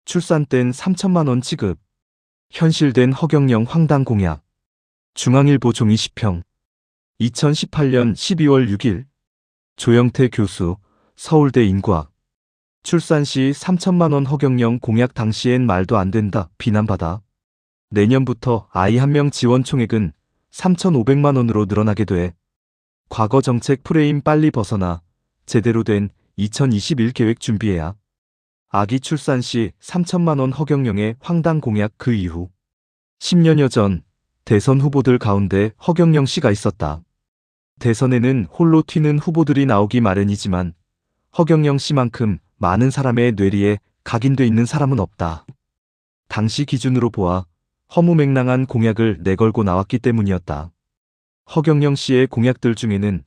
출산 땐 3천만 원 지급. 현실된 허경영 황당 공약. 중앙일보 종이 10평. 2018년 12월 6일. 조영태 교수, 서울대 인구학. 출산 시 3천만 원 허경영 공약 당시엔 말도 안 된다 비난받아. 내년부터 아이 한 명 지원 총액은 3,500만 원으로 늘어나게 돼. 과거 정책 프레임 빨리 벗어나 제대로 된 2021 계획 준비해야. 아기 출산 시 3천만 원 허경영의 황당 공약. 그 이후 10년여 전 대선 후보들 가운데 허경영 씨가 있었다. 대선에는 홀로 튀는 후보들이 나오기 마련이지만 허경영 씨만큼 많은 사람의 뇌리에 각인돼 있는 사람은 없다. 당시 기준으로 보아 허무맹랑한 공약을 내걸고 나왔기 때문이었다. 허경영 씨의 공약들 중에는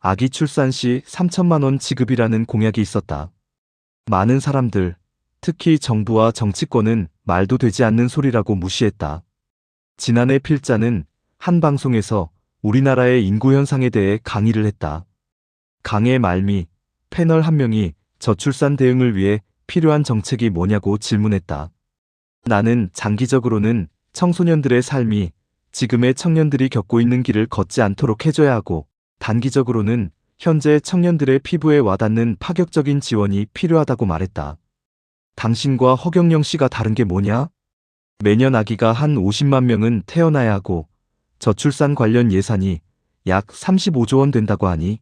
아기 출산 시 3천만 원 지급이라는 공약이 있었다. 많은 사람들, 특히 정부와 정치권은 말도 되지 않는 소리라고 무시했다. 지난해 필자는 한 방송에서 우리나라의 인구 현상에 대해 강의를 했다. 강의 말미 패널 한 명이 저출산 대응을 위해 필요한 정책이 뭐냐고 질문했다. 나는 장기적으로는 청소년들의 삶이 지금의 청년들이 겪고 있는 길을 걷지 않도록 해줘야 하고, 단기적으로는 현재 청년들의 피부에 와닿는 파격적인 지원이 필요하다고 말했다. 당신과 허경영 씨가 다른 게 뭐냐? 매년 아기가 한 50만 명은 태어나야 하고 저출산 관련 예산이 약 35조 원 된다고 하니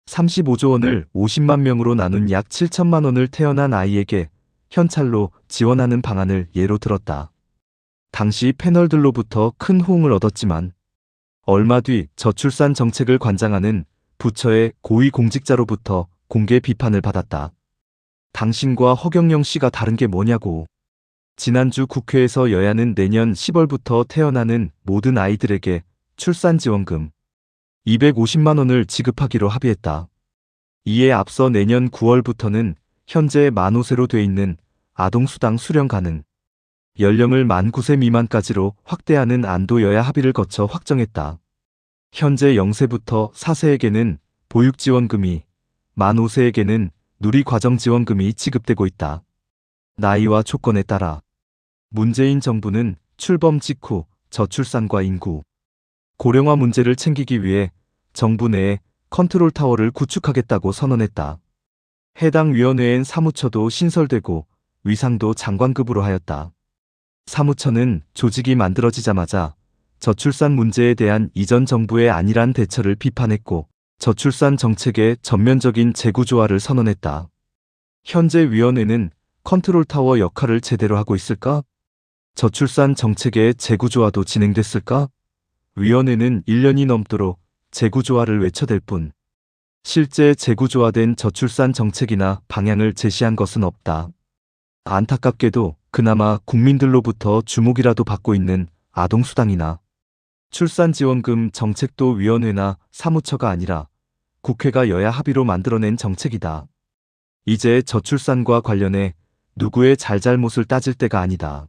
35조 원을 50만 명으로 나눈 약 7천만 원을 태어난 아이에게 현찰로 지원하는 방안을 예로 들었다. 당시 패널들로부터 큰 호응을 얻었지만 얼마 뒤 저출산 정책을 관장하는 부처의 고위공직자로부터 공개 비판을 받았다. 당신과 허경영 씨가 다른 게 뭐냐고. 지난주 국회에서 여야는 내년 10월부터 태어나는 모든 아이들에게 출산지원금 250만 원을 지급하기로 합의했다. 이에 앞서 내년 9월부터는 현재 만 5세로 돼 있는 아동수당 수령 가능 연령을 만 9세 미만까지로 확대하는 안도 여야 합의를 거쳐 확정했다. 현재 0세부터 4세에게는 보육지원금이, 만 5세에게는 누리과정지원금이 지급되고 있다. 나이와 조건에 따라 문재인 정부는 출범 직후 저출산과 인구 고령화 문제를 챙기기 위해 정부 내에 컨트롤 타워를 구축하겠다고 선언했다. 해당 위원회엔 사무처도 신설되고 위상도 장관급으로 하였다. 사무처는 조직이 만들어지자마자 저출산 문제에 대한 이전 정부의 안일한 대처를 비판했고 저출산 정책의 전면적인 재구조화를 선언했다. 현재 위원회는 컨트롤 타워 역할을 제대로 하고 있을까? 저출산 정책의 재구조화도 진행됐을까? 위원회는 1년이 넘도록 재구조화를 외쳐댈 뿐 실제 재구조화된 저출산 정책이나 방향을 제시한 것은 없다. 안타깝게도 그나마 국민들로부터 주목이라도 받고 있는 아동수당이나 출산지원금 정책도 위원회나 사무처가 아니라 국회가 여야 합의로 만들어낸 정책이다. 이제 저출산과 관련해 누구의 잘잘못을 따질 때가 아니다.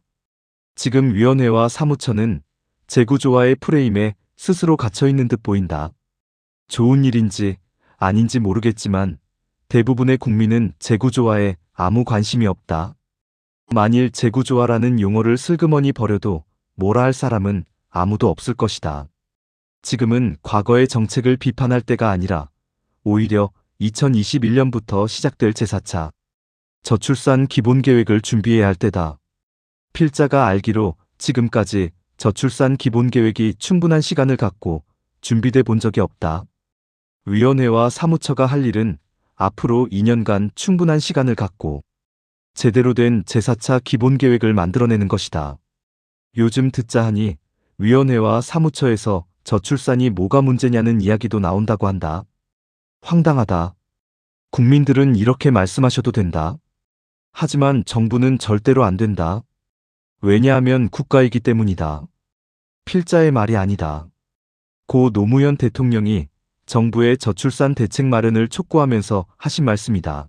지금 위원회와 사무처는 재구조화의 프레임에 스스로 갇혀있는 듯 보인다. 좋은 일인지 아닌지 모르겠지만 대부분의 국민은 재구조화에 아무 관심이 없다. 만일 재구조화라는 용어를 슬그머니 버려도 뭐라 할 사람은 아무도 없을 것이다. 지금은 과거의 정책을 비판할 때가 아니라 오히려 2021년부터 시작될 제4차 저출산 기본계획을 준비해야 할 때다. 필자가 알기로 지금까지 저출산 기본계획이 충분한 시간을 갖고 준비돼 본 적이 없다. 위원회와 사무처가 할 일은 앞으로 2년간 충분한 시간을 갖고 제대로 된 제4차 기본계획을 만들어내는 것이다. 요즘 듣자 하니 위원회와 사무처에서 저출산이 뭐가 문제냐는 이야기도 나온다고 한다. 황당하다. 국민들은 이렇게 말씀하셔도 된다. 하지만 정부는 절대로 안 된다. 왜냐하면 국가이기 때문이다. 필자의 말이 아니다. 고 노무현 대통령이 정부의 저출산 대책 마련을 촉구하면서 하신 말씀이다.